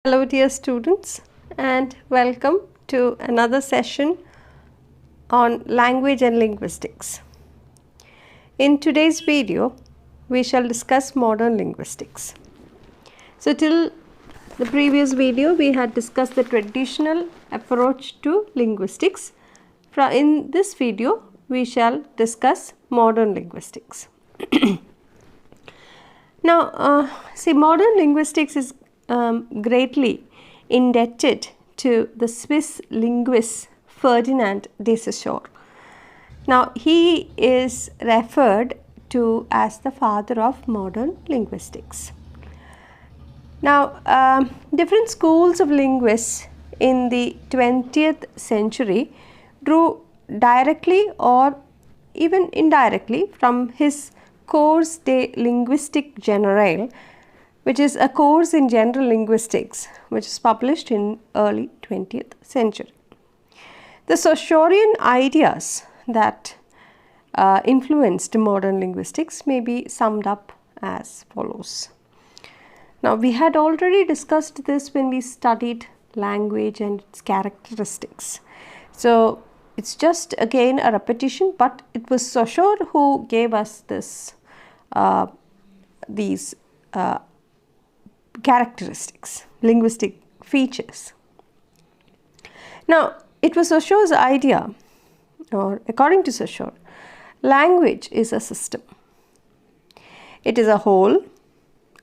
Hello dear students, and welcome to another session on language and linguistics. In today's video, we shall discuss modern linguistics. So till the previous video, we had discussed the traditional approach to linguistics. In this video, we shall discuss modern linguistics. Now, see, modern linguistics is greatly indebted to the Swiss linguist Ferdinand de Saussure. Now, he is referred to as the father of modern linguistics. Now, different schools of linguists in the 20th century drew directly or even indirectly from his Cours de linguistique générale, which is a course in general linguistics, which is published in early 20th century. The Saussurean ideas that influenced modern linguistics may be summed up as follows. Now, we had already discussed this when we studied language and its characteristics. So, it's just again a repetition, but it was Saussure who gave us this these characteristics, linguistic features. Now, it was Saussure's idea, or according to Saussure, language is a system. It is a whole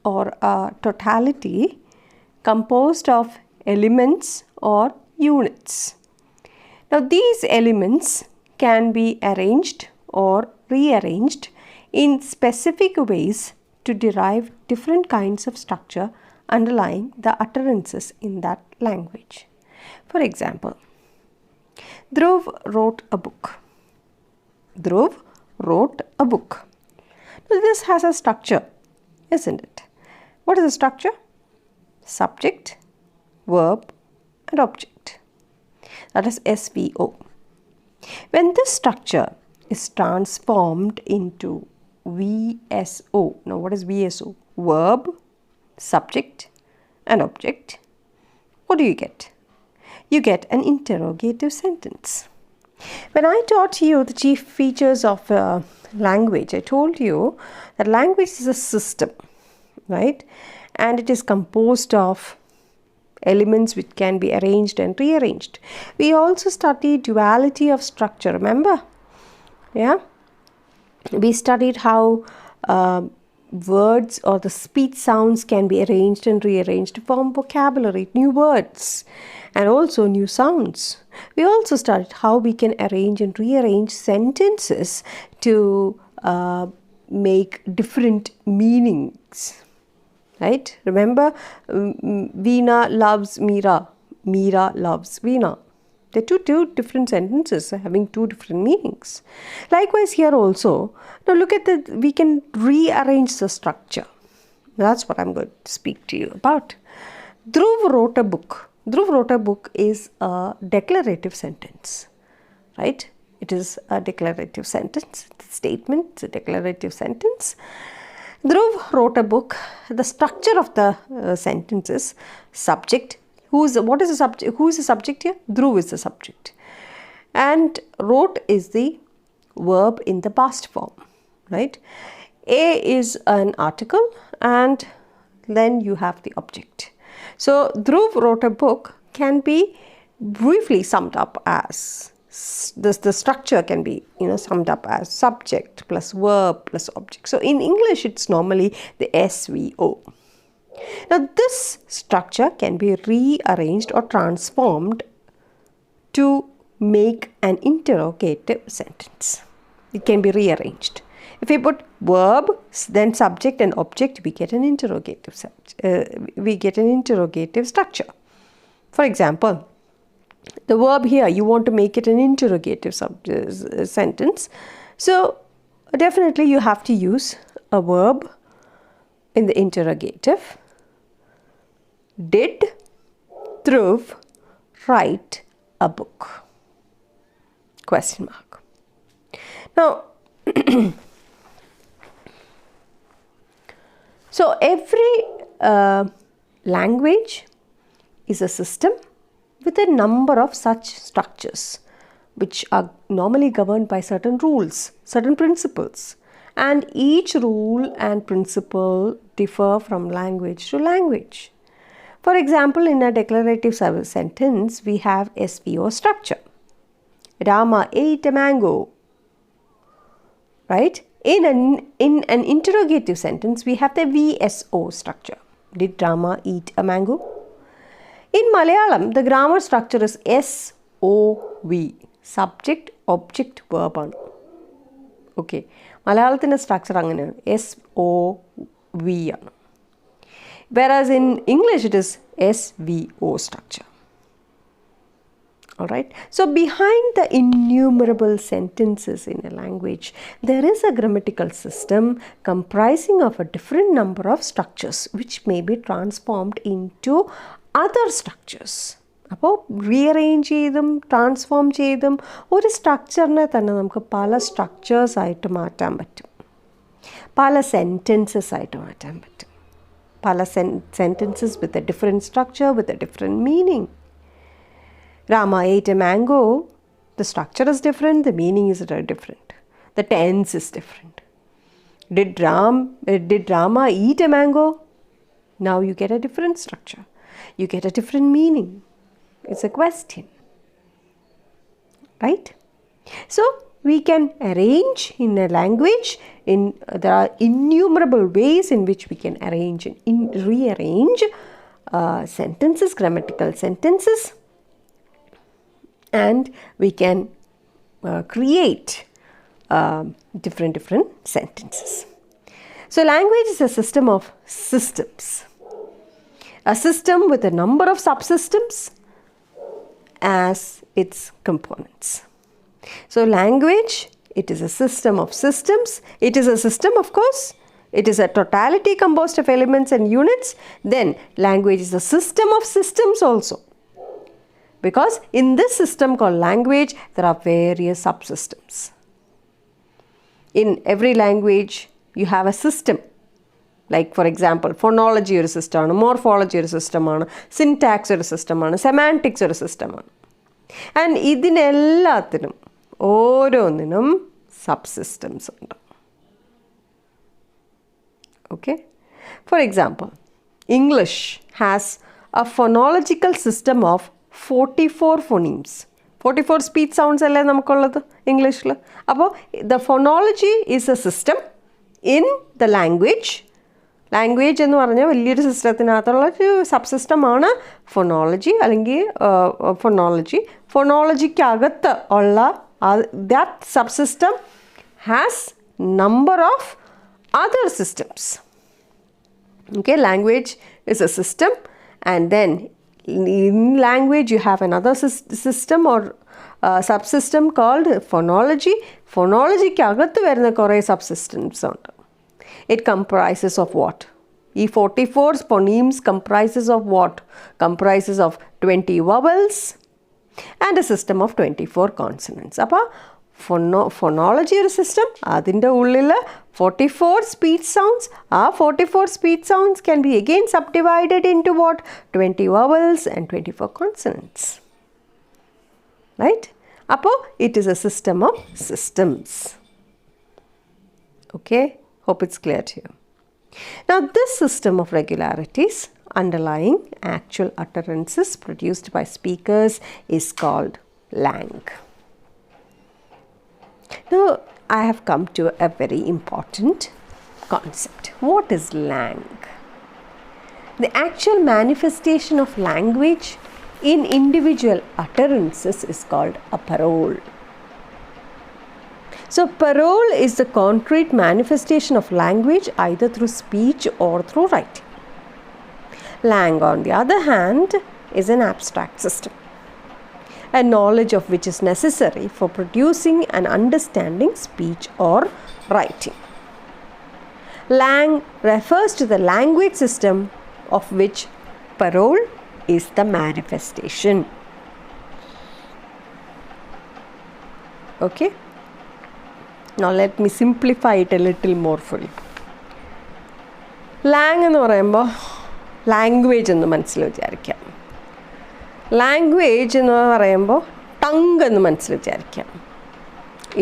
or a totality composed of elements or units. Now, these elements can be arranged or rearranged in specific ways to derive different kinds of structure underlying the utterances in that language. For example, Dhruv wrote a book. Dhruv wrote a book. Now, this has a structure, isn't it? What is the structure? Subject, verb, and object. That is SVO. When this structure is transformed into VSO. Now, what is VSO? Verb, subject, and object. What do you get? You get an interrogative sentence. When I taught you the chief features of language, I told you that language is a system, right? And it is composed of elements which can be arranged and rearranged. We also studied duality of structure, remember? Yeah? We studied how words or the speech sounds can be arranged and rearranged to form vocabulary, new words, and also new sounds. We also studied how we can arrange and rearrange sentences to make different meanings, right? Remember, Veena loves Meera, Meera loves Veena. They're two different sentences having two different meanings. Likewise here also, now look at we can rearrange the structure. That's what I'm going to speak to you about. Dhruv wrote a book. Dhruv wrote a book is a declarative sentence, right? It is a declarative sentence. It's a statement, it's a declarative sentence. Dhruv wrote a book. The structure of the sentence is subject. Who is the subject here? Dhruv is the subject. And wrote is the verb in the past form, right? A is an article and then you have the object. So, Dhruv wrote a book can be briefly summed up as, the structure can be summed up as subject plus verb plus object. So, in English it's normally the SVO. Now, this structure can be rearranged or transformed to make an interrogative sentence. It can be rearranged. If we put verb, then subject and object, we get an interrogative structure. For example, the verb here, you want to make it an interrogative sentence. So, definitely you have to use a verb in the interrogative. Did Dhruv write a book? Question mark. Now, so every language is a system with a number of such structures which are normally governed by certain rules, certain principles, and each rule and principle differ from language to language. For example, in a declarative sentence, we have SVO structure. Rama ate a mango, right? In an interrogative sentence, we have the VSO structure. Did Rama eat a mango? In Malayalam, the grammar structure is SOV, subject, object, verb. Okay, Malayalam's structure is SOV. Whereas in English, it is SVO structure. Alright, so behind the innumerable sentences in a language, there is a grammatical system comprising of a different number of structures which may be transformed into other structures. അപ്പോൾ rearrange ചെയ്തും transform ചെയ്തും ഒരു സ്ട്രക്ചറിനെ തന്നെ നമുക്ക് പല structures ആയിട്ട് മാറ്റാൻ പറ്റും, പല സെൻറ്റൻസസ് ആയിട്ട് മാറ്റാൻ പറ്റും, പല sentences with a different structure, with a different meaning. Rama ate a mango, the structure is different, the meaning is different, the tense is different. Did Rama eat a mango? Now you get a different structure, you get a different meaning. It's a question, right? So we can arrange in a language, there are innumerable ways in which we can arrange and rearrange sentences, grammatical sentences, and we can create different sentences. So language is a system of systems, a system with a number of subsystems as its components. So language, it is a system of systems. It is a system, of course. It is a totality composed of elements and units. Then language is a system of systems also. Because in this system called language, there are various subsystems. In every language, you have a system. Like for example, phonology is a system, morphology is a system, syntax is a system, semantics is a system. And ഇതിനെല്ലാത്തിനും ഓരോന്നിനും subsystems ഉണ്ട്. Okay? For example, English has a phonological system of 44 phonemes. 44 speech sounds alle namukkullathu English la. Appo the phonology is a system in the language. Language ennu paranja വലിയൊരു സിസ്റ്റത്തിനകത്തുള്ള ഒരു subsystem ആണ് phonology അല്ലെങ്കിൽ phonology. ഫോണോളജിക്കകത്ത് ഉള്ള that subsystem has number of other systems. Okay, language is a system, and then in language you have another system or subsystem called phonology. Phonology-ക്ക് അകത്ത് വരുന്ന കുറേ subsystems ഉണ്ട്. It comprises of what? ഈ 44 phonemes comprises of what? Comprises of 20 vowels and a system of 24 consonants. അപ്പോൾ phonology ഒരു system, അതിൻ്റെ ഉള്ളിൽ 44 speech sounds. 44 speech sounds can be again subdivided into what? 20 vowels and 24 consonants. Right? Appo it is a system of systems. Okay? Hope it's clear to you. Now this system of regularities underlying actual utterances produced by speakers is called Langue. Now I have come to a very important concept. What is Langue? The actual manifestation of language in individual utterances is called a parole. So parole is the concrete manifestation of language either through speech or through writing. Langue, on the other hand, is an abstract system, a knowledge of which is necessary for producing and understanding speech or writing. Langue refers to the language system of which parole is the manifestation. Okay? Now let me simplify it a little more for you. Langue എന്ന് പറയുമ്പോൾ language എന്ന് മനസ്സിൽ വിചാരിക്കാം. Language എന്ന് പറയുമ്പോൾ tongue എന്ന് മനസ്സിൽ വിചാരിക്കാം.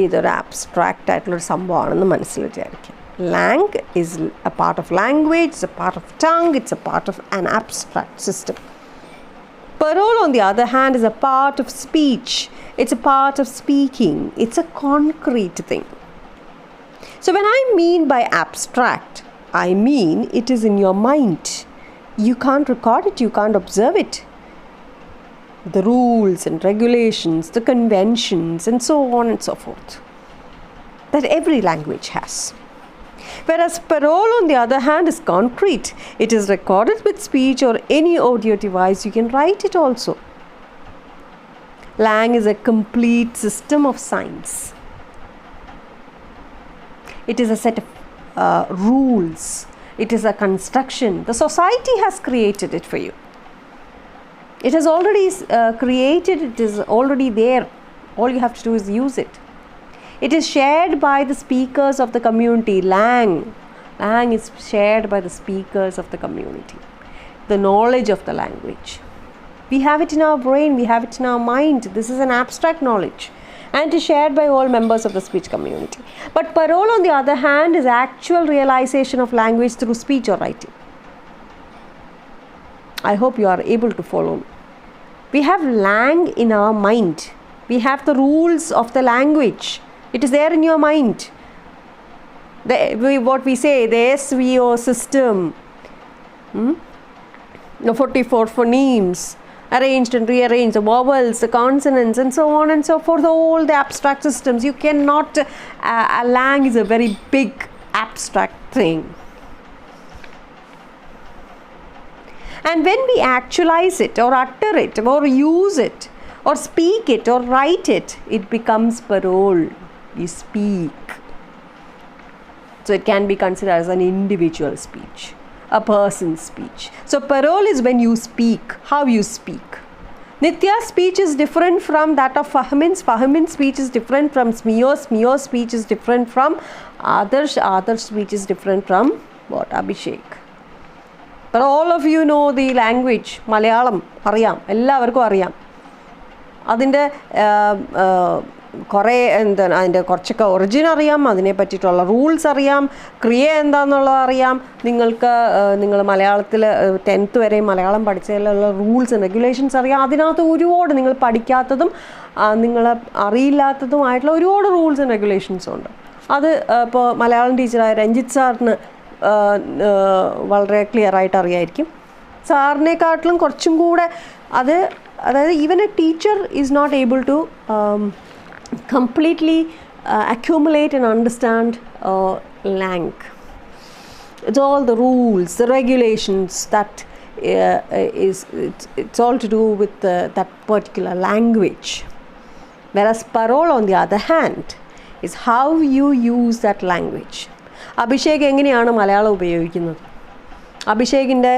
ഇതൊരു ആബ്സ്ട്രാക്റ്റ് ആയിട്ടുള്ളൊരു സംഭവമാണെന്ന് മനസ്സിൽ വിചാരിക്കാം. Langue is a part of language, it's a part of tongue, it's a part of an abstract system. Parole, on the other hand, is a part of speech. It's a part of speaking. It's a concrete thing. So when I mean by abstract, I mean it is in your mind. You can't record it, you can't observe it. The rules and regulations, the conventions, and so on and so forth, that every language has. Whereas parole, on the other hand, is concrete. It is recorded with speech or any audio device. You can write it also. Langue is a complete system of signs. It is a set of rules. It is a construction. The society has created it for you. It has already created, it is already there. All you have to do is use it. It is shared by the speakers of the community. Langue is shared by the speakers of the community. The knowledge of the language. We have it in our brain, we have it in our mind. This is an abstract knowledge. And it is shared by all members of the speech community. But parole, on the other hand, is actual realization of language through speech or writing. I hope you are able to follow me. We have langue in our mind. We have the rules of the language. It is there in your mind. What we say, the SVO system, 44 phonemes, arranged and rearranged, the vowels, the consonants, and so on and so forth, all the abstract systems. You cannot, langue is a very big abstract thing. And when we actualize it or utter it or use it or speak it or write it, it becomes parole. You speak. So it can be considered as an individual speech, a person's speech. So parole is when you speak, how you speak. Nitya's speech is different from that of Fahmin's. Fahmin's speech is different from Smear's. Smear's speech is different from Adarsh. Adarsh's speech is different from what? Abhishek. But all of you know the language. Malayalam, അറിയാം, എല്ലാവർക്കും അറിയാം. അതിൻ്റെ കുറേ എന്താണ് അതിൻ്റെ കുറച്ചൊക്കെ origin അറിയാം, അതിനെ പറ്റിയിട്ടുള്ള റൂൾസ് അറിയാം, ക്രിയ എന്താണെന്നുള്ളത് അറിയാം. നിങ്ങൾ മലയാളത്തിൽ 10th വരെ മലയാളം പഠിച്ചതിലുള്ള റൂൾസ് ആൻഡ് റെഗുലേഷൻസ് അറിയാം. അതിനകത്ത് ഒരുപാട് നിങ്ങൾ പഠിക്കാത്തതും നിങ്ങൾ അറിയില്ലാത്തതുമായിട്ടുള്ള ഒരുപാട് റൂൾസ് ആൻഡ് റെഗുലേഷൻസും ഉണ്ട്. അത് ഇപ്പോൾ മലയാളം ടീച്ചറായ രഞ്ജിത്ത് സാറിന് വളരെ ക്ലിയർ ആയിട്ട് അറിയായിരിക്കും. സാറിനെക്കാട്ടിലും കുറച്ചും കൂടെ അതായത് even a teacher is not able to completely accumulate and understand langue. It's all the rules, the regulations that it's all to do with that particular language. Whereas parole, on the other hand, is how you use that language. Abhishek എങ്ങനെയാണ് മലയാളം ഉപയോഗിക്കുന്നത്, അഭിഷേകിൻ്റെ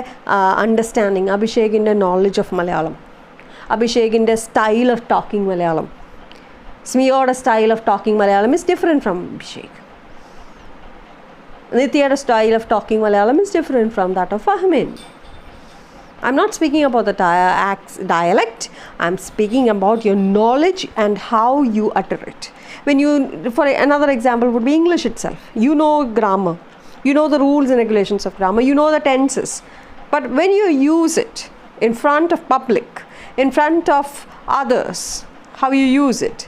understanding, അഭിഷേകിൻ്റെ knowledge of Malayalam, അഭിഷേകിൻ്റെ style of talking Malayalam. Smear's style of talking Malayalam is different from Abhishek. Nitya's style of talking Malayalam is different from that of Fahmin. I'm not speaking about the dialect. I'm speaking about your knowledge and how you utter it. For another example would be English itself. You know grammar. You know the rules and regulations of grammar. You know the tenses. But when you use it in front of public, in front of others, how you use it.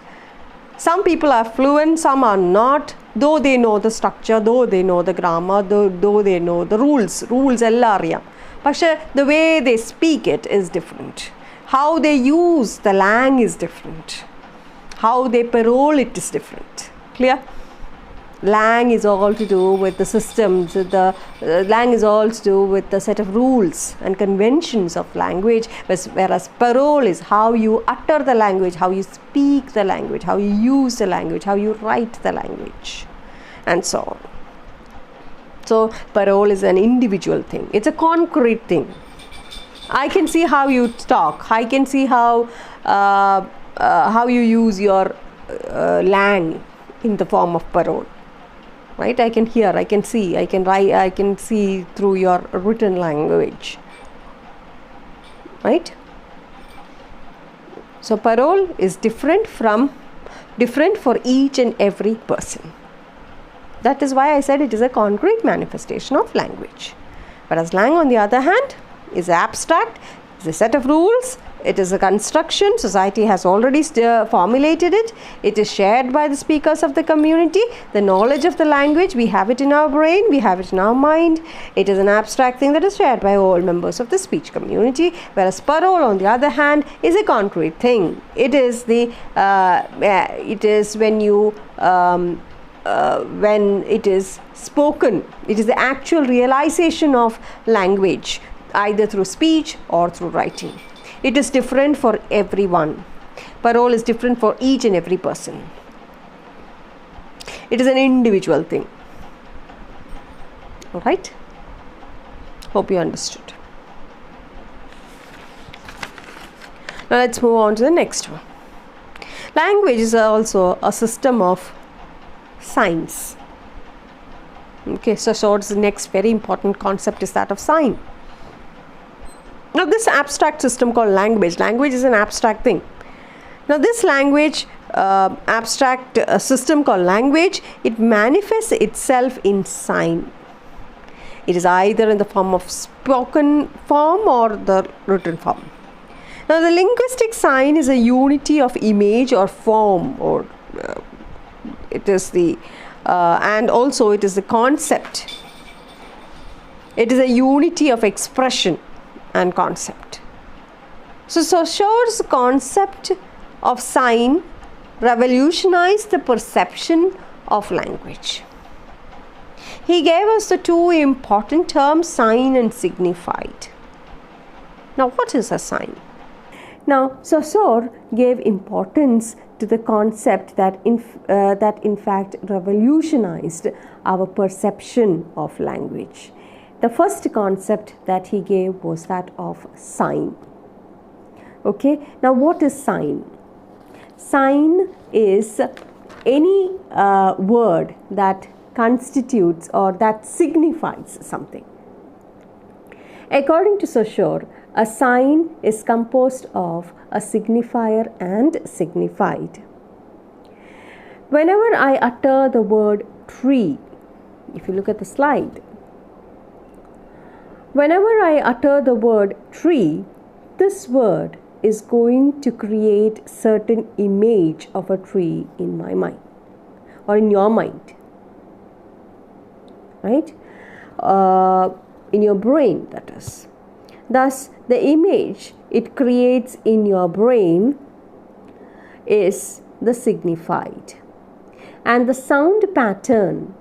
Some people are fluent, some are not, though they know the structure, though they know the grammar, though they know the rules എല്ലാം അറിയാം. പക്ഷേ the way they speak it is different. How they use the langue is different. How they parole it is different. Clear? Langue is all to do with the systems. Langue is all to do with the set of rules and conventions of language, whereas parole is how you utter the language, how you speak the language, how you use the language, how you write the language, and so on. So parole is an individual thing. It's a concrete thing. I can see how you talk. I can see how you use your langue in the form of parole. Right? I can hear, I can see, I can write, I can see through your written language. Right? So parole is different for each and every person. That is why I said it is a concrete manifestation of language. Whereas Langue, on the other hand, is abstract, is a set of rules, it is a construction, society has already formulated it, it is shared by the speakers of the community, the knowledge of the language, we have it in our brain, we have it in our mind, it is an abstract thing that is shared by all members of the speech community, whereas parole, on the other hand, is a concrete thing. It is when it is spoken, it is the actual realization of language, either through speech or through writing. It is different for everyone. Parole is different for each and every person. It is an individual thing. All right? Hope you understood. Now let's move on to the next one. Language is also a system of signs. Okay, so the next very important concept is that of sign. Now this abstract system called language is an abstract thing. Now this abstract system called language, it manifests itself in sign. It is either in the form of spoken form or the written form. Now the linguistic sign is a unity of image or form, or it is the and also it is the concept. It is a unity of expression and concept. So Saussure's concept of sign revolutionized the perception of language. He gave us the two important terms, sign and signified. Now what is a sign? Now Saussure gave importance to the concept that in fact revolutionized our perception of language. The first concept that he gave was that of sign. Okay, now what is sign? Sign is any word that constitutes or that signifies something. According to Saussure, a sign is composed of a signifier and signified. Whenever I utter the word tree, if you look at the slide, whenever I utter the word tree, this word is going to create certain image of a tree in my mind or in your mind, right? In your brain, that is. Thus, the image it creates in your brain is the signified, and the sound pattern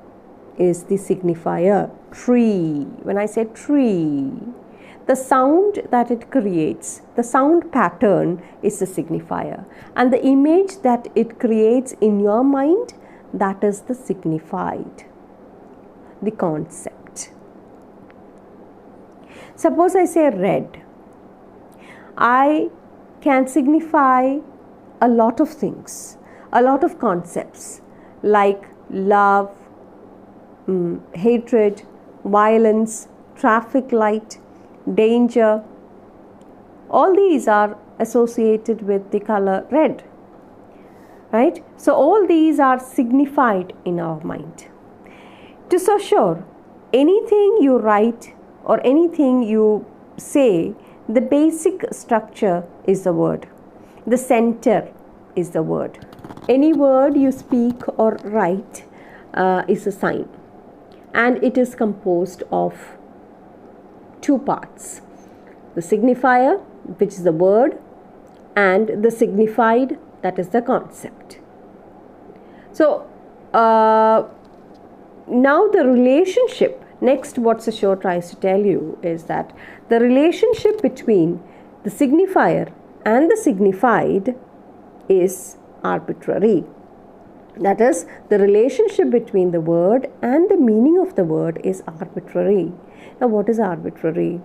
is the signifier, tree. When I say tree, the sound that it creates, the sound pattern is the signifier, and the image that it creates in your mind, that is the signified, the concept. Suppose I say red, I can signify a lot of things, a lot of concepts like love, hatred, violence, traffic light, danger. All these are associated with the color red, right? So all these are signified in our mind. To Saussure, anything you write or anything you say, the basic structure is the word. The center is the word. Any word you speak or write is a sign, and it is composed of two parts: the signifier, which is the word, and the signified, that is the concept. So now the relationship, next what Saussure tries to tell you is that the relationship between the signifier and the signified is arbitrary. That is, the relationship between the word and the meaning of the word is arbitrary. Now what is arbitrary?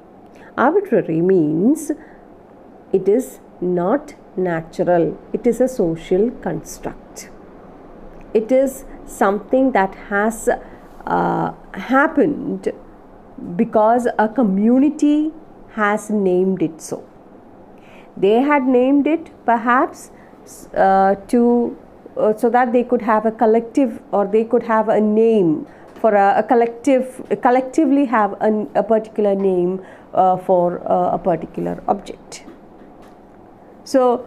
Arbitrary means it is not natural. It is a social construct. It is something that has happened because a community has named it so. They had named it perhaps so that they could have a collective, or they could have a name for a collective, collectively have a particular name for a particular object. So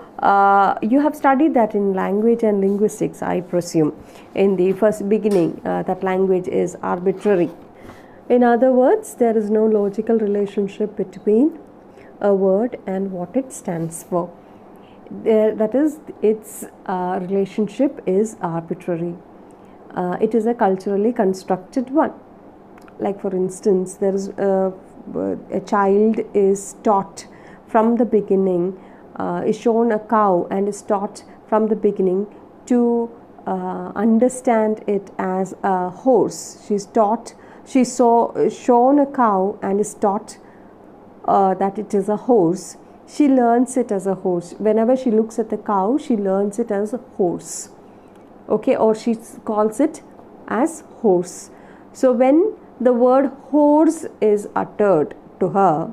you have studied that in language and linguistics, I presume, in the first beginning, that language is arbitrary. In other words, there is no logical relationship between a word and what it stands for. That is, its relationship is arbitrary. It is a culturally constructed one. Like for instance, there is a child is taught from the beginning, is shown a cow and is taught from the beginning to understand it as a horse. She's shown a cow and is taught that it is a horse. She learns it as a horse. Whenever she looks at the cow, she learns it as a horse. Okay, or she calls it as horse. So when the word horse is uttered to her,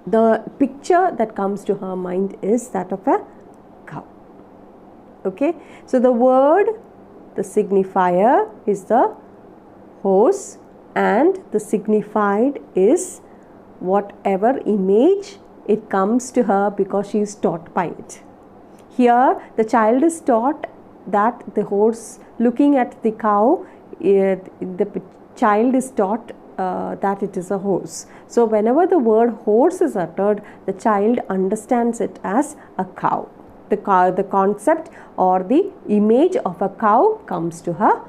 the picture that comes to her mind is that of a cow. Okay, so the word, the signifier is the horse, and the signified is whatever image it comes to her because she is taught by it. Here the child is taught that the horse, looking at the cow, the child is taught that it is a horse. So whenever the word horse is uttered, the child understands it as a cow. The concept or the image of a cow comes to her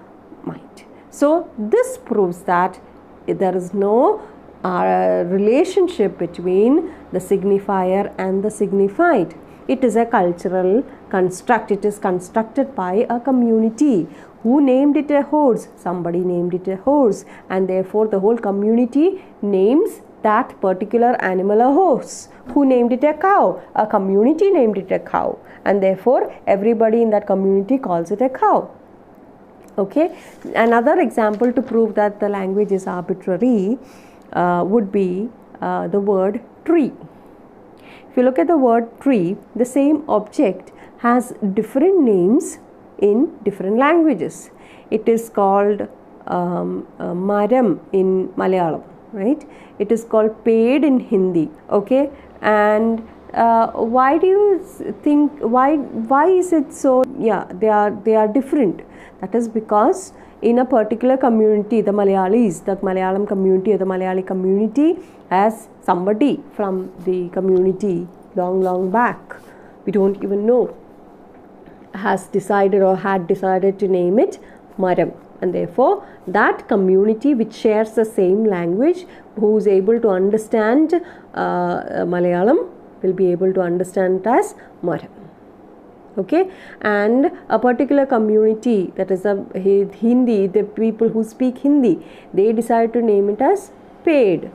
mind. So this proves that there is no relationship between the signifier and the signified. It is a cultural construct. It is constructed by a community. Who named it a horse? Somebody named it a horse, and therefore the whole community names that particular animal a horse. Who named it a cow? A community named it a cow, and therefore everybody in that community calls it a cow. Okay, another example to prove that the language is arbitrary would be the word tree. If you look at the word tree, the same object has different names in different languages. It is called maram in Malayalam, right? It is called paid in Hindi. Okay, and why do you think, why is it so? Yeah, they are different. That is because in a particular community, the Malayalis, the Malayalam community or the Malayali community has somebody from the community long back, we don't even know, has decided or had decided to name it Maram, and therefore that community which shares the same language, who is able to understand Malayalam, will be able to understand it as Maram. Okay, and a particular community, that is a Hindi, the people who speak Hindi, they decide to name it as paid.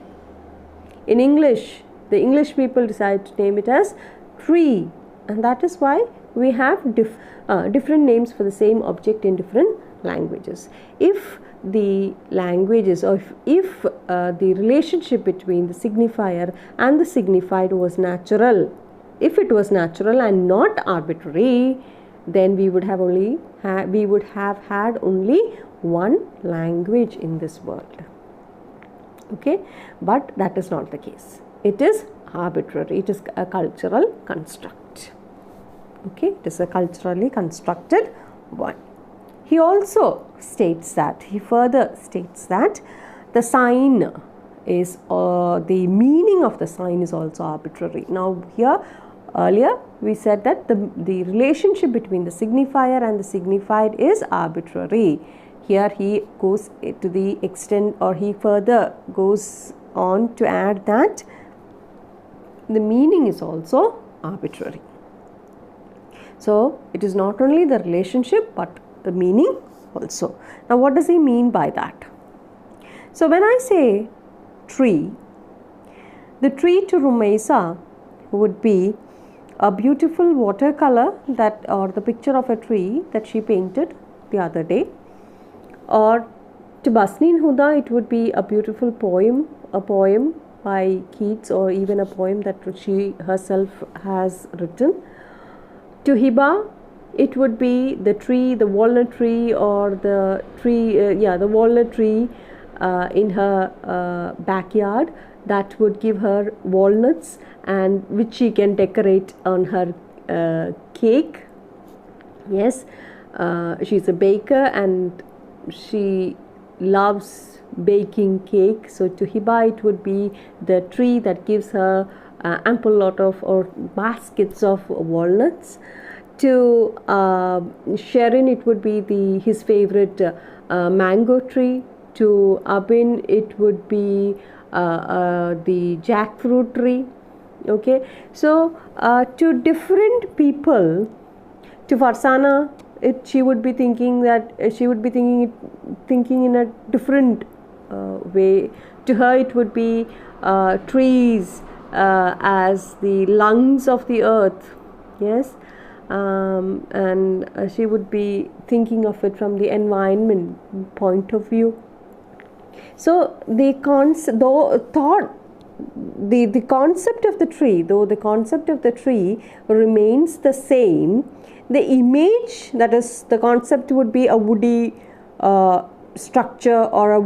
In English, the English people decide to name it as tree, and that is why we have different names for the same object in different languages. If the languages, or if the relationship between the signifier and the signified was natural, if it was natural and not arbitrary, then we would have had only one language in this world. Okay, but that is not the case. It is arbitrary. It is a cultural construct. Okay, it is a culturally constructed one. He also states that, he further states that the sign is, the meaning of the sign is also arbitrary. Now here, earlier we said that the relationship between the signifier and the signified is arbitrary. Here he goes to the extent, or he further goes on to add that the meaning is also arbitrary. So it is not only the relationship but the meaning also. Now what does he mean by that? So when I say tree, the tree to Rumaisa would be a beautiful watercolor that, or the picture of a tree that she painted the other day. Or to Basneen Huda, it would be a beautiful poem, by Keats, or even a poem that she herself has written. To Hiba, it would be the tree, the walnut tree, or the tree, the walnut tree in her backyard that would give her walnuts, and which she can decorate on her cake. Yes, she's a baker and she loves baking cake. So to Hiba, it would be the tree that gives her ample lot of, or baskets of walnuts. To Sharon, it would be his favorite mango tree. To Abin, it would be the jackfruit tree. Okay, so to different people. To Farsana, she would be thinking that thinking in a different way. To her, it would be trees as the lungs of the earth. Yes. And she would be thinking of it from the environment point of view. So the concept of the tree remains the same, the image, that is, the concept would be a woody structure, or a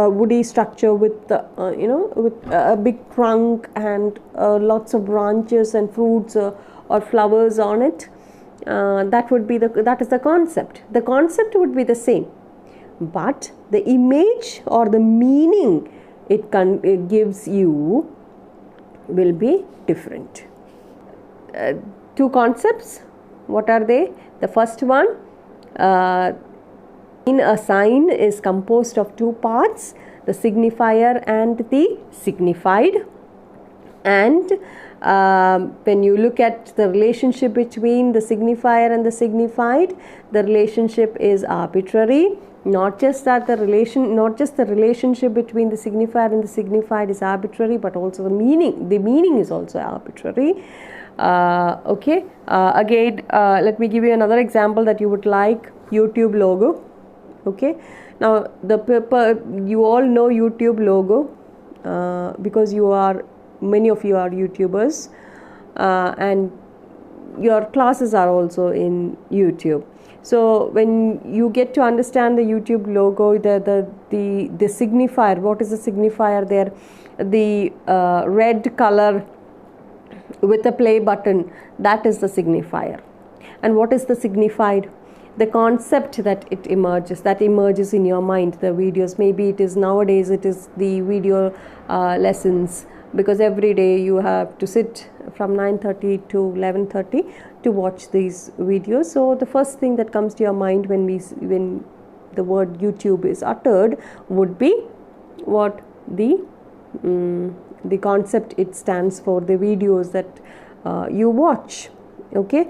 woody structure with with a big trunk and lots of branches and fruits or flowers on it. That is the concept. The concept would be the same, but the image or the meaning it gives you will be different. Two concepts, what are they? The first one, in a sign is composed of two parts, the signifier and the signified. And when you look at the relationship between the signifier and the signified, the relationship is arbitrary. Not just the relationship between the signifier and the signified is arbitrary, but also the meaning is also arbitrary. Okay, again, let me give you another example that you would like. YouTube logo. Okay, now you all know YouTube logo because many of you are YouTubers, and your classes are also in YouTube. So when you get to understand the YouTube logo, the signifier, what is the signifier there? The red color with a play button, that is the signifier. And what is the signified? The concept that emerges in your mind, the videos. Maybe nowadays it is the video lessons, because every day you have to sit from 9:30 to 11:30 to watch these videos. So the first thing that comes to your mind when the word YouTube is uttered would be what? The concept it stands for, the videos that you watch. Okay,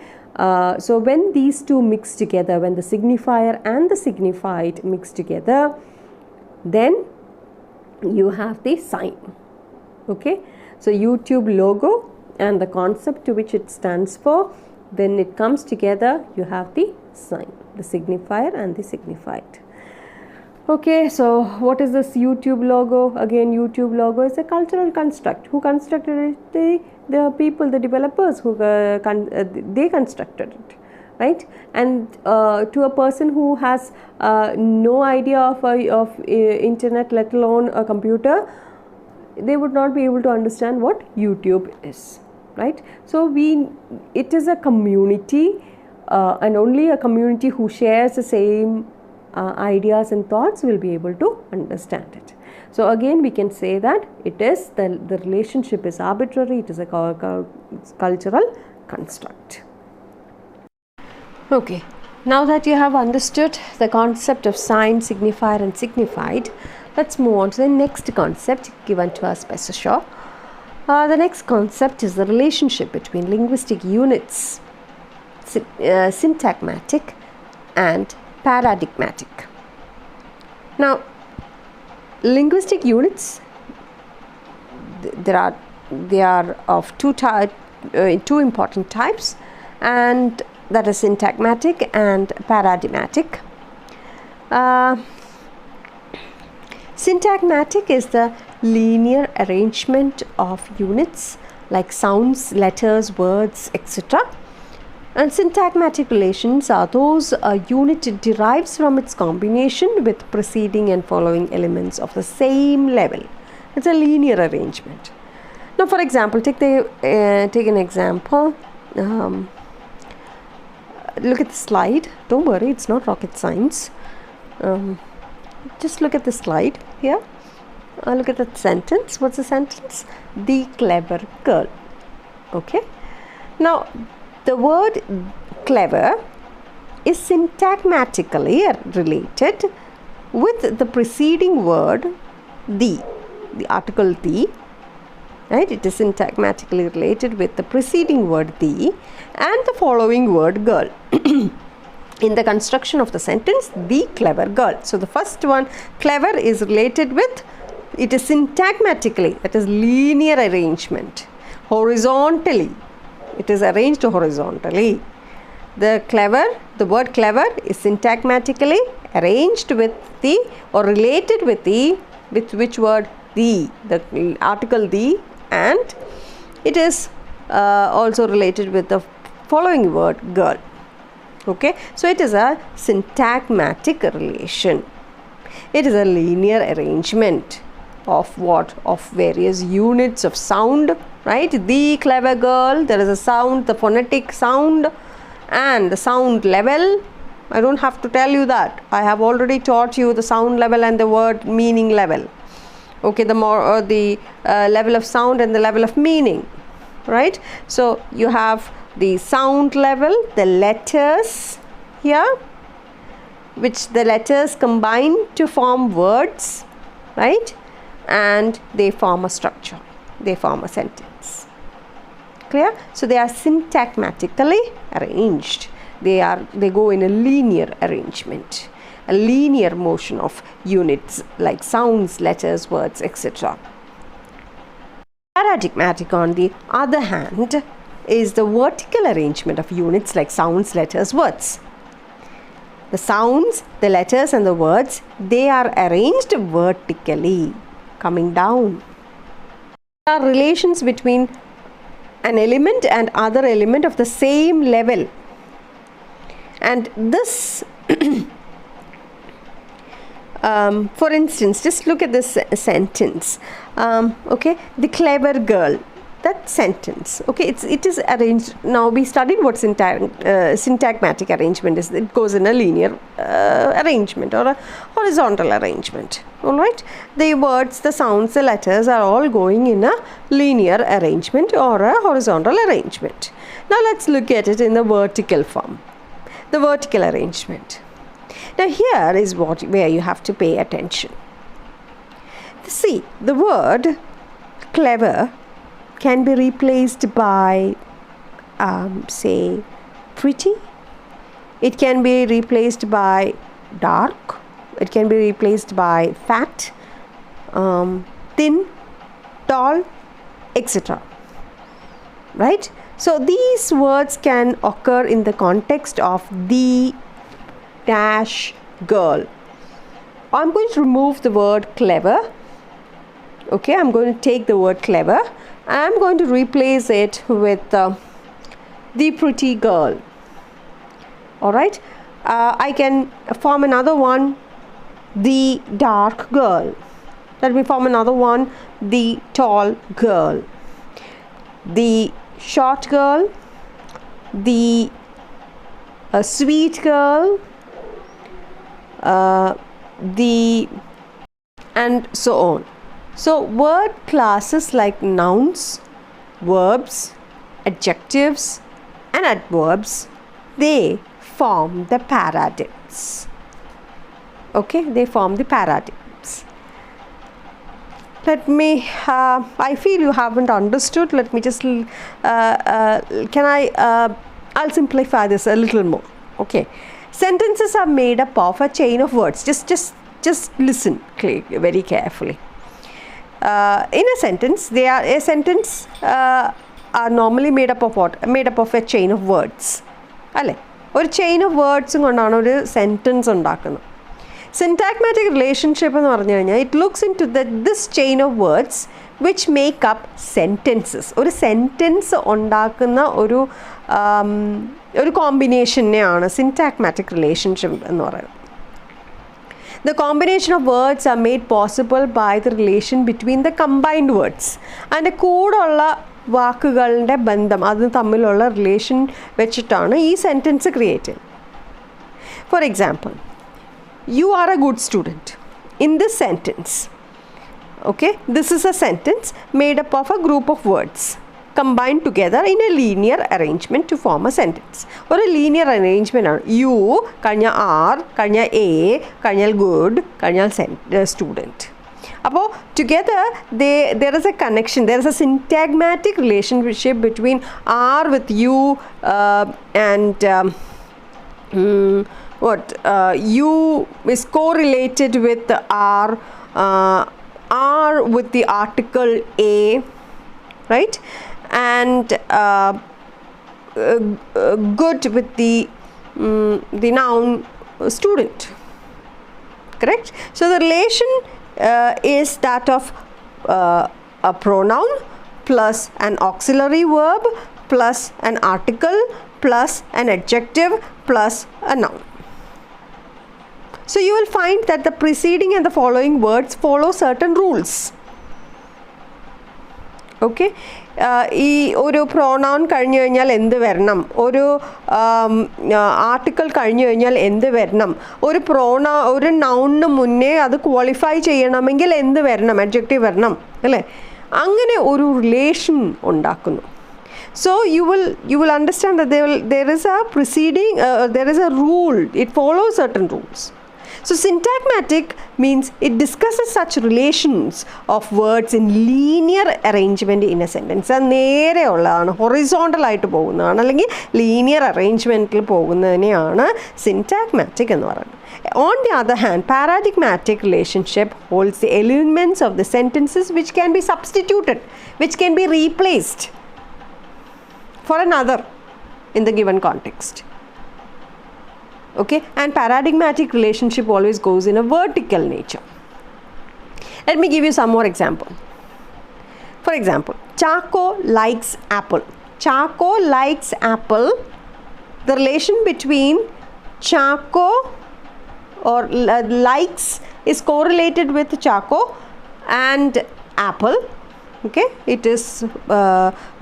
so when these two mix together, when the signifier and the signified mix together, then you have the sign. Okay, so YouTube logo and the concept to which it stands for, when it comes together, you have the sign, the signifier and the signified. Okay, so what is this YouTube logo? Again, YouTube logo is a cultural construct. Who constructed it? The people, the developers who they constructed it, right? And to a person who has no idea of internet, let alone a computer, they would not be able to understand what YouTube is, right? So it is a community, and only a community who shares the same ideas and thoughts will be able to understand it. So again, we can say that it is the relationship is arbitrary. It is a cultural construct. Okay, now that you have understood the concept of sign, signifier and signified, let's move on to the next concept given to us by Saussure. The next concept is the relationship between linguistic units, syntagmatic and paradigmatic. Now, linguistic units, they are of two important types, and that is syntagmatic and paradigmatic. Syntagmatic is the linear arrangement of units like sounds, letters, words, etc. And syntagmatic relations are those a unit derives from its combination with preceding and following elements of the same level. It's a linear arrangement. Now, for example, take an example. Look at the slide. Don't worry, it's not rocket science. Just look at the slide here. Look at that sentence. What's the sentence? The clever girl. Okay. Now, the word clever is syntagmatically related with the preceding word the article the. Right? It is syntagmatically related with the preceding word the and the following word girl. In the construction of the sentence, the clever girl. So the first one, clever, is related with, it is syntagmatically, that is linear arrangement. Horizontally, it is arranged horizontally. The word clever is syntagmatically arranged with the, or related with the, with which word? The article the, and it is also related with the following word girl. Okay, so it is a syntagmatic relation. It is a linear arrangement of what? Of various units of sound, right? The clever girl, there is a sound, the phonetic sound, and the sound level. I don't have to tell you that. I have already taught you the sound level and the word meaning level. Okay, the level of sound and the level of meaning, right? So you have the sound level, the letters here, which the letters combine to form words, right? And they form a structure, they form a sentence. Clear? So they are syntagmatically arranged. They go in a linear arrangement, a linear motion of units like sounds, letters, words, etc. Paradigmatic, on the other hand, is the vertical arrangement of units like sounds, letters, words. The sounds, the letters and the words, they are arranged vertically, coming down. There are relations between an element and other element of the same level. And this, for instance, just look at this sentence. Okay, the clever girl. That sentence, okay, it is arranged. Now we studied what syntagmatic arrangement is. It goes in a linear arrangement or a horizontal arrangement. All right, the words, the sounds, the letters are all going in a linear arrangement or a horizontal arrangement. Now let's look at it in the vertical form, the vertical arrangement. Now here is where you have to pay attention. See, the word clever can be replaced by, say, pretty. It can be replaced by dark. It can be replaced by fat, thin, tall, etc. Right? So these words can occur in the context of the dash girl. I'm going to remove the word clever. Okay, I'm going to take the word clever. I'm going to replace it with the pretty girl. All right. I can form another one, the dark girl. Let me form another one, the tall girl, the short girl, the sweet girl, and so on. So word classes like nouns, verbs, adjectives and adverbs, they form the paradigms. Okay, they form the paradigms. Let me, I feel you haven't understood. Let me just, I'll simplify this a little more. Okay, sentences are made up of a chain of words. Just listen very carefully. In a sentence, are normally made up of what? Made up of a chain of words. Alle? Or chain of words കൊണ്ടാണ് ഒരു sentence ഉണ്ടാക്കുന്നത്. Syntagmatic relationship എന്ന് പറഞ്ഞു കഴിഞ്ഞാൽ it looks into this chain of words which make up sentences. ഒരു sentence ഉണ്ടാക്കുന്ന ഒരു കോമ്പിനേഷനെയാണ് syntagmatic relationship എന്ന് പറയുന്നത്. The combination of words are made possible by the relation between the combined words. അതിൻ്റെ കൂടുള്ള വാക്കുകളുടെ ബന്ധം അത് തമ്മിലുള്ള റിലേഷൻ വെച്ചിട്ടാണ് ഈ സെൻറ്റൻസ് ക്രിയേറ്റ് ചെയ്യുന്നത്. For example, you are a good student. In this sentence, okay, this is a sentence made up of a group of words combined together in a linear arrangement to form a sentence. Or a linear arrangement ആണ് you കഴിഞ്ഞാൽ are കഴിഞ്ഞാൽ a കഴിഞ്ഞാൽ good കഴിഞ്ഞാൽ student. അപ്പോൾ together there is a connection, there is a syntagmatic relationship between are with you and you is correlated with are with the article a, right, and good with the noun student, correct? So the relation is that of a pronoun plus an auxiliary verb plus an article plus an adjective plus a noun. So you will find that the preceding and the following words follow certain rules. Okay, ഈ ഒരു pronoun കഴിഞ്ഞു കഴിഞ്ഞാൽ എന്ത് വരണം, ഒരു article കഴിഞ്ഞു കഴിഞ്ഞാൽ എന്ത് വരണം, ഒരു നൗണിന് മുന്നേ അത് ക്വാളിഫൈ ചെയ്യണമെങ്കിൽ എന്ത് വരണം, അഡ്ജക്റ്റീവ് വരണം അല്ലേ, അങ്ങനെ ഒരു റിലേഷൻ ഉണ്ടാക്കുന്നു. So you will understand that there is a preceding, there is a rule, it follows certain rules. So syntagmatic means it discusses such relations of words in linear arrangement in a sentence. അത് നേരെയുള്ളതാണ്, horizontal ആയിട്ട് പോകുന്നതാണ്, അല്ലെങ്കിൽ linear അറേഞ്ച്മെൻറ്റിൽ പോകുന്നതിനെയാണ് syntagmatic എന്ന് പറയുന്നത്. On the other hand, paradigmatic relationship holds the elements of the sentences which can be substituted, which can be replaced for another in the given context. Okay, and paradigmatic relationship always goes in a vertical nature. Let me give you some more example. For example, Chaco likes apple. Chaco likes apple. The relation between Chaco or likes is correlated with Chaco and apple. Okay, it is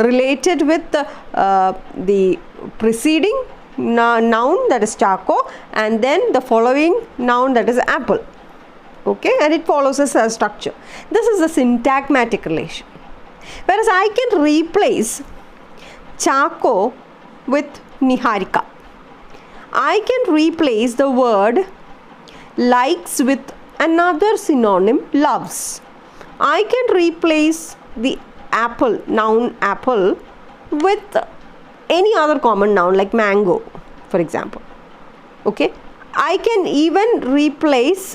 related with the preceding noun, that is Chaco, and then the following noun, that is apple. Okay, and it follows a structure. This is a syntagmatic relation. Whereas I can replace Chaco with Niharika. I can replace the word likes with another synonym, loves. I can replace the apple, noun apple, with any other common noun like mango, for example. Okay, I can even replace,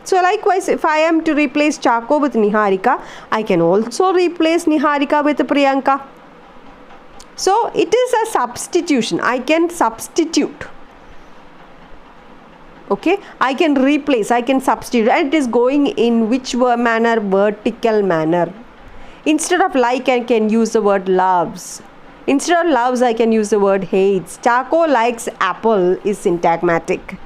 so likewise if I am to replace Chaco with Niharika, I can also replace Niharika with Priyanka. So it is a substitution, I can substitute. Okay, I can replace, I can substitute, and it is going in which manner? Vertical manner. Instead of like, I can use the word loves. Instead of loves, I can use the word hates. Chaco likes apple is syntagmatic.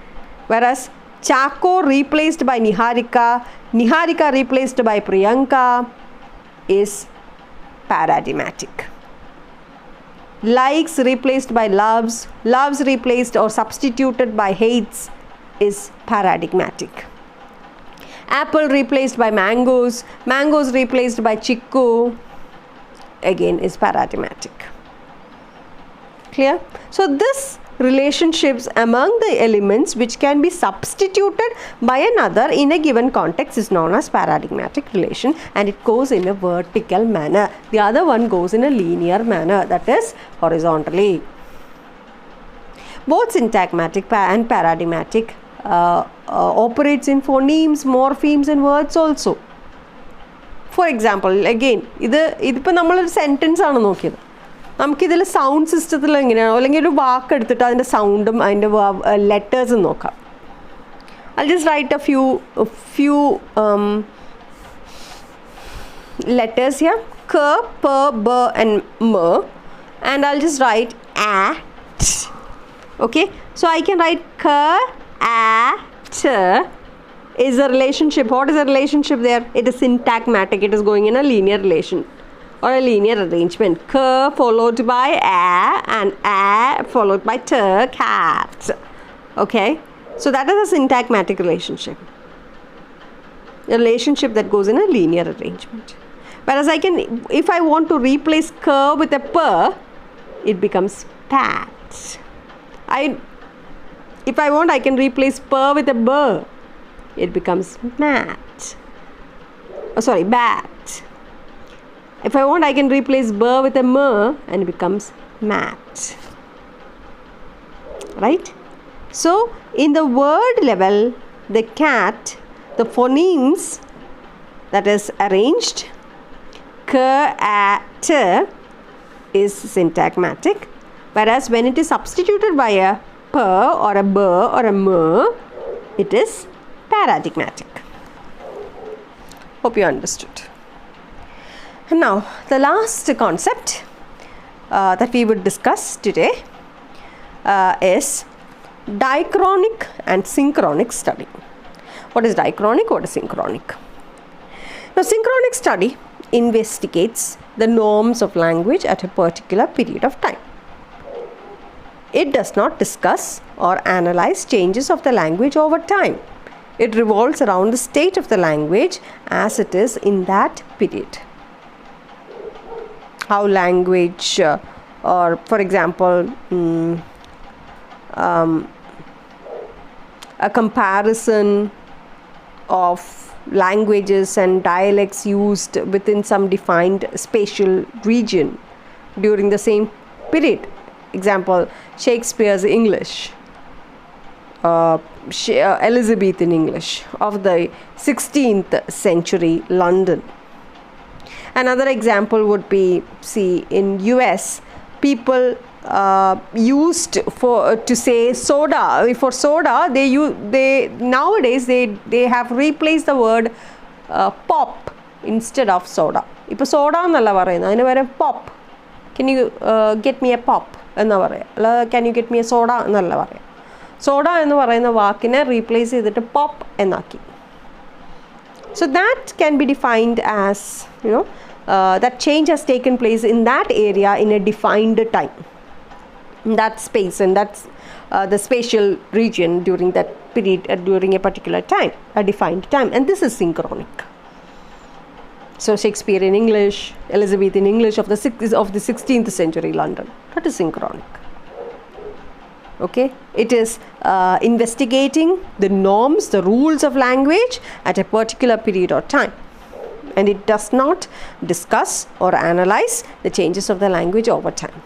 Whereas Chaco replaced by Niharika, Niharika replaced by Priyanka is paradigmatic. Likes replaced by loves, loves replaced or substituted by hates is paradigmatic. Apple replaced by mangoes, mangoes replaced by chiku, again is paradigmatic. Clear? So this relationships among the elements which can be substituted by another in a given context is known as paradigmatic relation, and it goes in a vertical manner. The other one goes in a linear manner, that is horizontally. Both syntagmatic and paradigmatic operates in phonemes, morphemes and words also. For example, again, ഇതിപ്പോൾ നമ്മളൊരു sentence ആണ് നോക്കിയത്, നമുക്കിതിൽ sound സിസ്റ്റത്തിൽ എങ്ങനെയാണോ അല്ലെങ്കിൽ ഒരു വാക്ക് എടുത്തിട്ട് അതിൻ്റെ സൗണ്ടും അതിൻ്റെ ലെറ്റേഴ്സും നോക്കാം. I'll just write a few letters here, k, p, b and m, and I'll just write at. Okay, so I can write k, a, t is a relationship. What is the relationship there? It is syntagmatic. It is going in a linear relation or a linear arrangement. K followed by a and a followed by t, cat. Okay, so that is a syntagmatic relationship. A relationship that goes in a linear arrangement. Whereas I can, if I want to replace k with a p, it becomes pat. If I want, I can replace p with a b. It becomes mat. Oh, sorry, bat. If I want, I can replace b with a m and it becomes mat. Right? So, in the word level, the cat, the phonemes that is arranged, k, a, t is syntagmatic. Whereas when it is substituted by a p or a b or a m, it is paradigmatic. Hope you understood. And now the last concept that we would discuss today is diachronic and synchronic study. What is diachronic? What is synchronic? Now, synchronic study investigates the norms of language at a particular period of time. It does not discuss or analyze changes of the language over time. It revolves around the state of the language as it is in that period. How language, or for example, a comparison of languages and dialects used within some defined spatial region during the same period. Example, Shakespeare's English, Elizabethan English of the 16th century London. Another example would be, see, in US, people used to say soda. For soda, nowadays they have replaced the word pop instead of soda. Ipo soda ennalla parayunnu, adinu vare pop. Can you get me a pop enna paraya? Can you get me a soda ennalla paraya? Soda ennu parayunna vaakine replace ചെയ്തിട്ട് pop എന്നാക്കി. So that can be defined as, that change has taken place in that area in a defined time, in that space, and that's the spatial region during that period, during a particular time, a defined time, and this is synchronic. So Shakespearean English, Elizabethan English of the 16th century London, that is synchronic. Okay, it is investigating the norms, the rules of language at a particular period or time, and it does not discuss or analyze the changes of the language over time.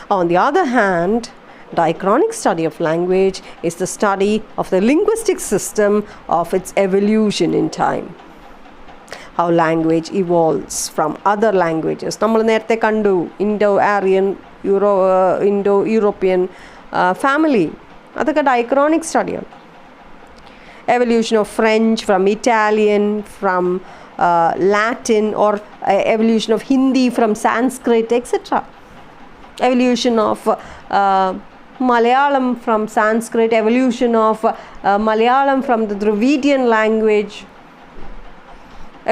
On the other hand, diachronic study of language is the study of the linguistic system of its evolution in time. How language evolves from other languages. നമ്മൾ നേരത്തെ കണ്ടു Indo-Aryan, Indo-European family. അതൊക്കെ diachronic studyയാണ്. Evolution of French from Italian, from Latin, or evolution of Hindi from Sanskrit, etc. Evolution of Malayalam from Sanskrit, evolution of Malayalam from the Dravidian language,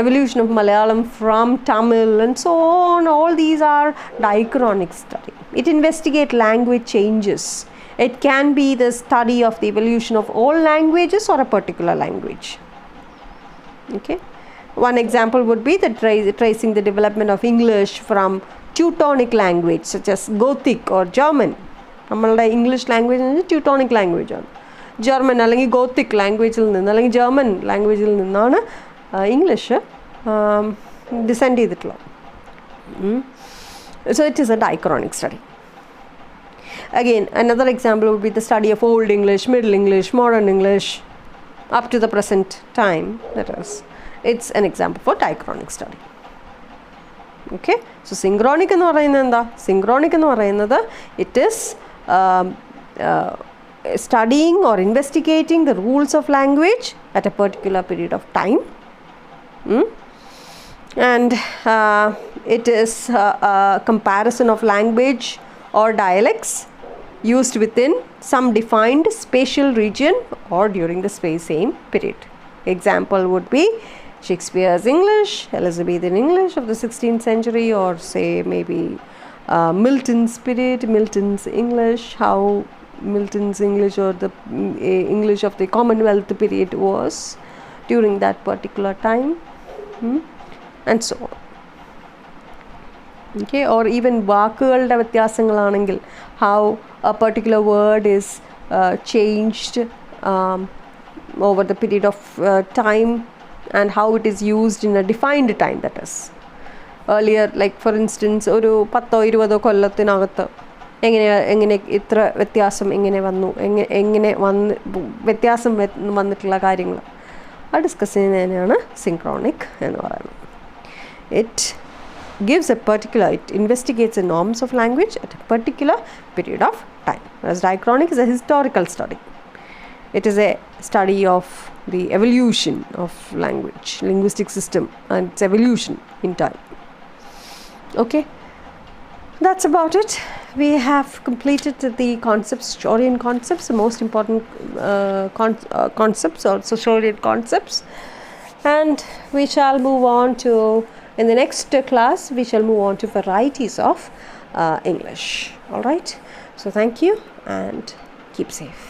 evolution of Malayalam from Tamil, and so on. All these are diachronic study. It investigates language changes. It can be the study of the evolution of all languages or a particular language. Okay. One example would be the tracing the development of English from Teutonic language such as Gothic or German. നമ്മളുടെ English language എന്ന് വെച്ചാൽ Teutonic ലാംഗ്വേജാണ്. German അല്ലെങ്കിൽ Gothic ലാംഗ്വേജിൽ നിന്ന് അല്ലെങ്കിൽ German ലാംഗ്വേജിൽ നിന്നാണ് ഇംഗ്ലീഷ് ഡിസെൻഡ് ചെയ്തിട്ടുള്ളത്. So it is a diachronic study. Again, another example would be the study of Old English, Middle English, Modern English up to the present time. That is, it's an example for diachronic study. Okay, so synchronic എന്ന് പറയുന്നത് എന്താ? Synchronic എന്ന് പറയുന്നത് it is studying or investigating the rules of language at a particular period of time. And it is a comparison of language or dialects used within some defined spatial region or during the same period. Example would be Shakespeare's English, Elizabethan English of the 16th century, or say maybe Milton's period, Milton's English, how Milton's English or the English of the Commonwealth period was during that particular time, and so on. Okay, or even വാക്കുകളുടെ വ്യത്യാസങ്ങളാണെങ്കിൽ how a particular word is changed over the period of time and how it is used in a defined time, that is earlier, like for instance ഒരു 10-20 കൊല്ലത്തിനകത്ത് എങ്ങനെ ഇത്ര വ്യത്യാസം എങ്ങനെ വന്നു, എങ്ങനെ വ്യത്യാസം വന്നിട്ടുള്ള കാര്യങ്ങൾ ഡിസ്കസ് ചെയ്യുന്നതിനാണ് സിൻക്രോണിക് എന്ന് പറയുന്നത്. It gives a particular, it investigates the norms of language at a particular period of time, whereas diachronic is a historical study. It is a study of the evolution of language, linguistic system and its evolution in time. Okay, that's about it. We have completed the concepts, Shorian concepts, the most important concepts, or Shorian concepts, and we shall move on to, in the next class we shall move on to varieties of English. All right, so thank you and keep safe.